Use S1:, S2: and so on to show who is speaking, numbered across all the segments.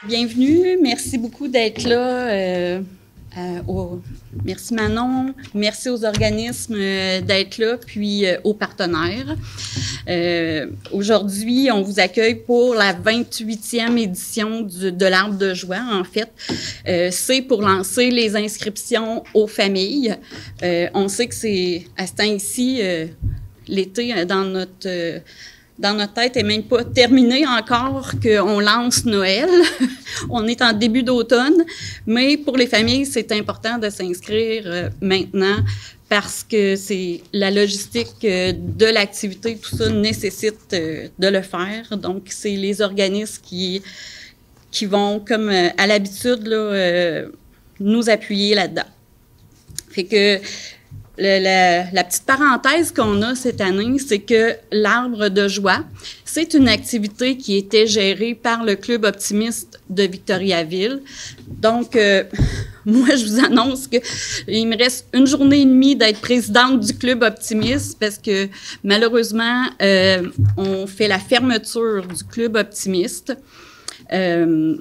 S1: Bienvenue, merci beaucoup d'être là. Merci Manon, merci aux organismes d'être là, puis aux partenaires. Aujourd'hui, on vous accueille pour la 28e édition de l'Arbre de joie, en fait. C'est pour lancer les inscriptions aux familles. On sait que c'est à ce temps-ci, l'été, dans notre tête, n'est même pas terminé encore qu'on lance Noël. On est en début d'automne, mais pour les familles, c'est important de s'inscrire maintenant parce que c'est la logistique de l'activité, tout ça nécessite de le faire. Donc, c'est les organismes qui vont, comme à l'habitude, nous appuyer là-dedans. Fait que la petite parenthèse qu'on a cette année, c'est que l'Arbre de joie, c'est une activité qui était gérée par le Club optimiste de Victoriaville. Donc, moi, je vous annonce qu'il me reste une journée et demie d'être présidente du Club optimiste parce que, malheureusement, on fait la fermeture du Club optimiste. Du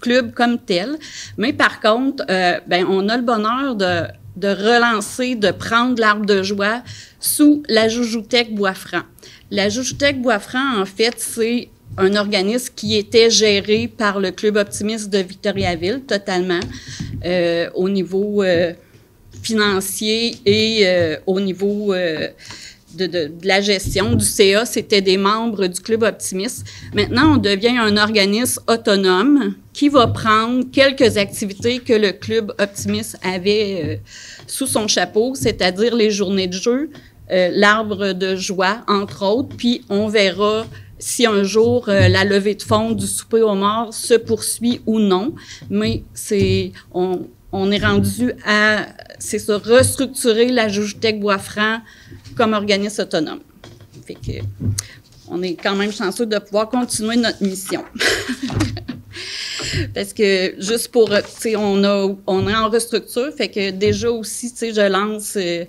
S1: club comme tel. Mais par contre, on a le bonheur de relancer, de prendre l'Arbre de joie sous la Joujoutech Bois-Franc. La Joujoutech Bois-Franc, en fait, c'est un organisme qui était géré par le Club optimiste de Victoriaville, totalement, au niveau financier et au niveau de la gestion du CA, c'était des membres du Club optimiste. Maintenant, on devient un organisme autonome qui va prendre quelques activités que le Club optimiste avait sous son chapeau, c'est-à-dire les journées de jeu, l'Arbre de joie, entre autres, puis on verra si un jour la levée de fonds du souper aux morts se poursuit ou non, mais on est rendu à, c'est ça, restructurer la Joujoutech Bois-Franc comme organisme autonome. Fait que, on est quand même chanceux de pouvoir continuer notre mission. Parce que, juste pour, tu sais, on est en restructure, fait que déjà aussi, tu sais, je lance que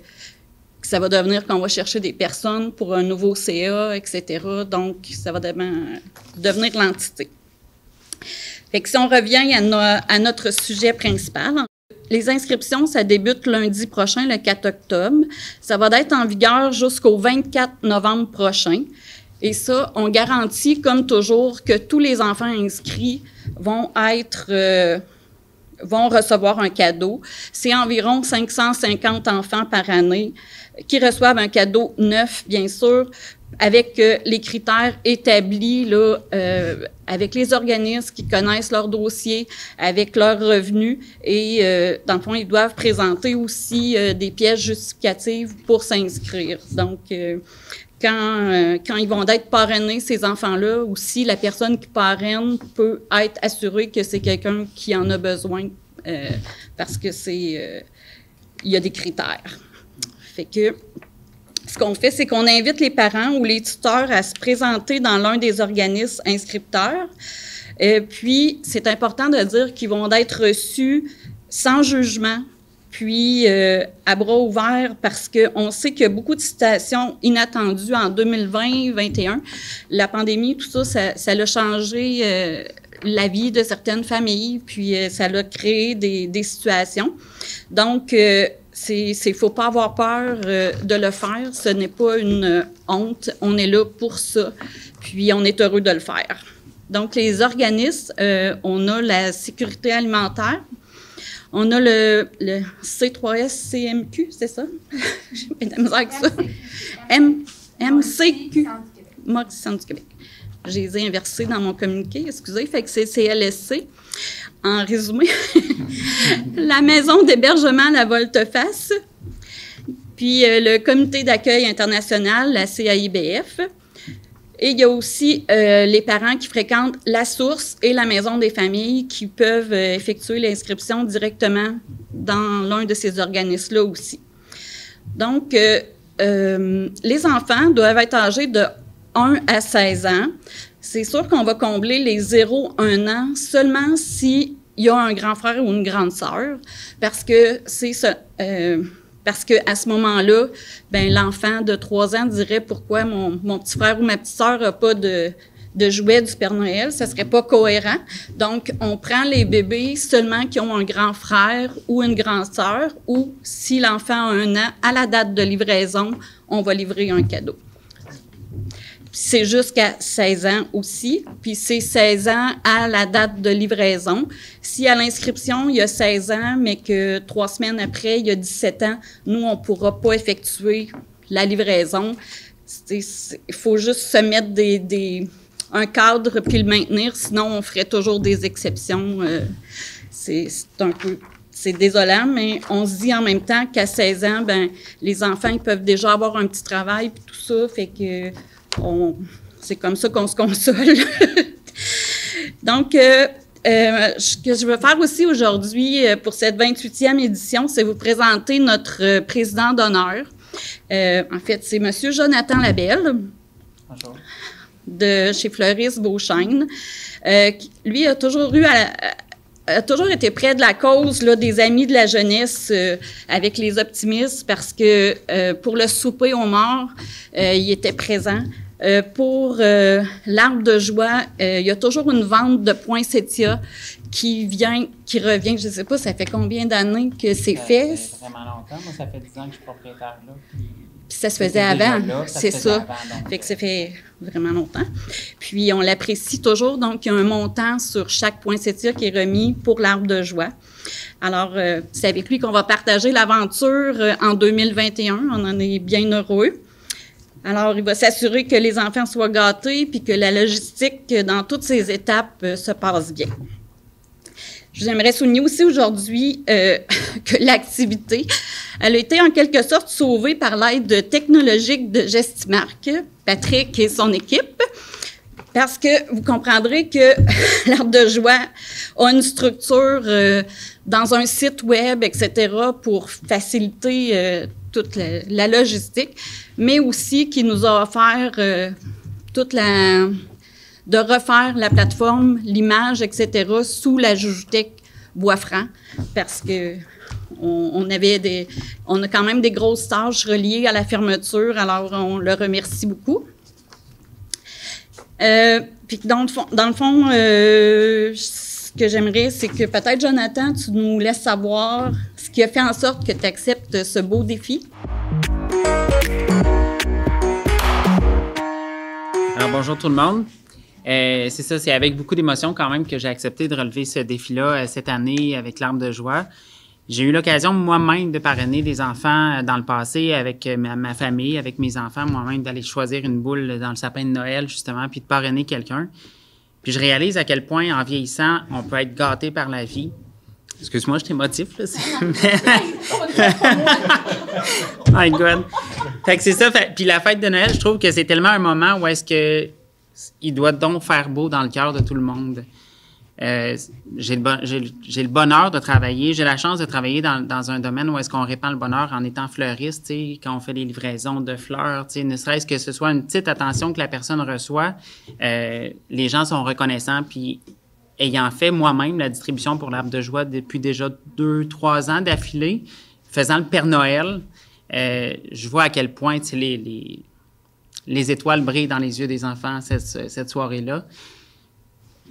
S1: ça va devenir qu'on va chercher des personnes pour un nouveau CA, etc. Donc, ça va devenir l'entité. Fait que si on revient à notre sujet principal, les inscriptions, ça débute lundi prochain, le 4 octobre. Ça va être en vigueur jusqu'au 24 novembre prochain. Et ça, on garantit, comme toujours, que tous les enfants inscrits vont recevoir un cadeau. C'est environ 550 enfants par année qui reçoivent un cadeau neuf, bien sûr, avec les critères établis, là, avec les organismes qui connaissent leur dossier, avec leurs revenus. Et, dans le fond, ils doivent présenter aussi des pièces justificatives pour s'inscrire. Donc, quand ils vont être parrainés, ces enfants-là, aussi, la personne qui parraine peut être assurée que c'est quelqu'un qui en a besoin parce que il y a des critères. Fait que ce qu'on fait, c'est qu'on invite les parents ou les tuteurs à se présenter dans l'un des organismes inscripteurs. Puis, c'est important de dire qu'ils vont être reçus sans jugement, puis à bras ouverts, parce qu'on sait qu'il y a beaucoup de situations inattendues en 2020-2021. La pandémie, tout ça, ça a changé la vie de certaines familles, puis ça a créé des situations. Donc, faut pas avoir peur de le faire. Ce n'est pas une honte. On est là pour ça. Puis, on est heureux de le faire. Donc, les organismes, on a la sécurité alimentaire. On a le C3S-CMQ, c'est ça? J'ai de la misère avec ça. MCQ. Maurice Centre du Québec. Je les ai inversés dans mon communiqué, excusez. Fait que c'est CLSC. En résumé, la maison d'hébergement La Volte-Face, puis le comité d'accueil international, la CAIBF. Et il y a aussi les parents qui fréquentent la source et la maison des familles qui peuvent effectuer l'inscription directement dans l'un de ces organismes-là aussi. Donc, les enfants doivent être âgés de 1 à 16 ans. C'est sûr qu'on va combler les 0-1 an seulement s'il y a un grand frère ou une grande sœur, parce que parce qu'à ce moment-là, l'enfant de 3 ans dirait pourquoi mon petit frère ou ma petite sœur n'a pas de de jouets du Père Noël. Ça ne serait pas cohérent. Donc, on prend les bébés seulement qui ont un grand frère ou une grande sœur, ou si l'enfant a 1 an, à la date de livraison, on va livrer un cadeau. C'est jusqu'à 16 ans aussi, puis c'est 16 ans à la date de livraison. Si à l'inscription, il y a 16 ans, mais que 3 semaines après, il y a 17 ans, nous, on ne pourra pas effectuer la livraison. Il faut juste se mettre un cadre puis le maintenir, sinon on ferait toujours des exceptions. C'est désolant, mais on se dit en même temps qu'à 16 ans, ben les enfants ils peuvent déjà avoir un petit travail puis tout ça, fait que c'est comme ça qu'on se console. Donc, ce que je veux faire aussi aujourd'hui pour cette 28e édition, c'est vous présenter notre président d'honneur. En fait, c'est M. Jonathan Labelle. Bonjour. De chez Fleuris Beauchesne. Lui a toujours été près de la cause là, des Amis de la jeunesse avec les optimistes parce que pour le souper aux morts, il était présent. Pour l'Arbre de joie, il y a toujours une vente de poinsettias qui revient. Je ne sais pas, ça fait combien d'années que c'est fait?
S2: Ça fait vraiment longtemps. Moi, ça fait 10 ans que je suis propriétaire là.
S1: Puis ça se faisait avant, c'est ça. Fait que ça fait vraiment longtemps. Puis on l'apprécie toujours. Donc, il y a un montant sur chaque poinsettia qui est remis pour l'Arbre de joie. Alors, c'est avec lui qu'on va partager l'aventure en 2021. On en est bien heureux. Alors, il va s'assurer que les enfants soient gâtés puis que la logistique dans toutes ces étapes se passe bien. J'aimerais souligner aussi aujourd'hui que l'activité, elle a été en quelque sorte sauvée par l'aide technologique de Gestimark, Patrick et son équipe, parce que vous comprendrez que l'Arbre de joie a une structure dans un site web, etc., pour faciliter toute la logistique, mais aussi qui nous a offert de refaire la plateforme, l'image, etc., sous la Jujutec Bois-Franc, parce que on a quand même des grosses tâches reliées à la fermeture, alors on le remercie beaucoup. Puis dans le fond, ce que j'aimerais, c'est que peut-être, Jonathan, tu nous laisses savoir ce qui a fait en sorte que tu acceptes ce beau défi.
S2: Alors, bonjour tout le monde. C'est ça, c'est avec beaucoup d'émotion quand même que j'ai accepté de relever ce défi-là cette année avec l'Arbre de joie. J'ai eu l'occasion moi-même de parrainer des enfants dans le passé avec ma famille, avec mes enfants, moi-même d'aller choisir une boule dans le sapin de Noël justement, puis de parrainer quelqu'un. Puis je réalise à quel point, en vieillissant, on peut être gâté par la vie. Excuse-moi, je t'émotive, là. My God. Fait que c'est ça. Puis la fête de Noël, je trouve que c'est tellement un moment où est-ce que il doit donc faire beau dans le cœur de tout le monde. J'ai le bonheur de travailler, j'ai la chance de travailler dans un domaine où est-ce qu'on répand le bonheur en étant fleuriste, tu sais, quand on fait les livraisons de fleurs, tu sais, ne serait-ce que ce soit une petite attention que la personne reçoit, les gens sont reconnaissants, puis ayant fait moi-même la distribution pour l'Arbre de joie depuis déjà 2-3 ans d'affilée, faisant le Père Noël, je vois à quel point, tu sais, les étoiles brillent dans les yeux des enfants cette soirée-là.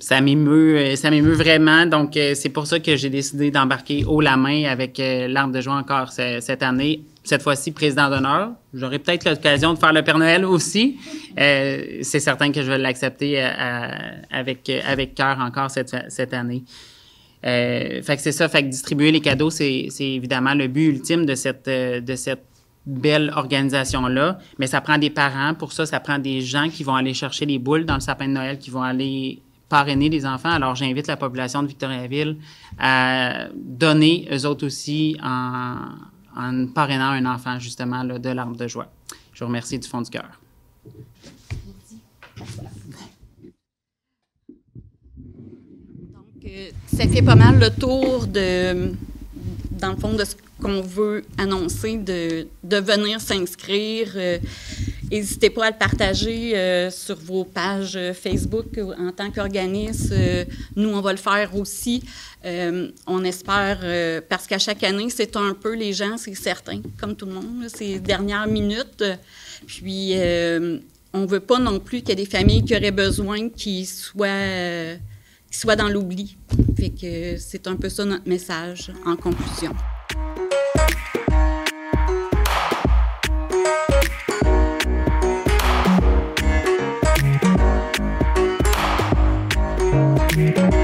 S2: Ça m'émeut vraiment. Donc, c'est pour ça que j'ai décidé d'embarquer haut la main avec l'Arbre de joie encore cette année. Cette fois-ci, président d'honneur. J'aurai peut-être l'occasion de faire le Père Noël aussi. C'est certain que je vais l'accepter avec cœur encore cette année. Fait que c'est ça. Fait que distribuer les cadeaux, c'est évidemment le but ultime de cette belle organisation-là. Mais ça prend des parents. Pour ça, ça prend des gens qui vont aller chercher les boules dans le sapin de Noël, qui vont aller parrainer les enfants. Alors, j'invite la population de Victoriaville à donner, eux autres aussi, en parrainant un enfant, justement, là, de l'Arbre de joie. Je vous remercie du fond du cœur.
S1: Donc, ça fait pas mal le tour dans le fond, de ce qu'on veut annoncer, de venir s'inscrire. N'hésitez pas à le partager sur vos pages Facebook en tant qu'organisme. Nous, on va le faire aussi. On espère, parce qu'à chaque année, c'est un peu les gens, c'est certain, comme tout le monde, c'est dernière minute. Puis, on veut pas non plus qu'il y ait des familles qui auraient besoin qui soient dans l'oubli. Fait que c'est un peu ça notre message en conclusion.
S3: Thank you.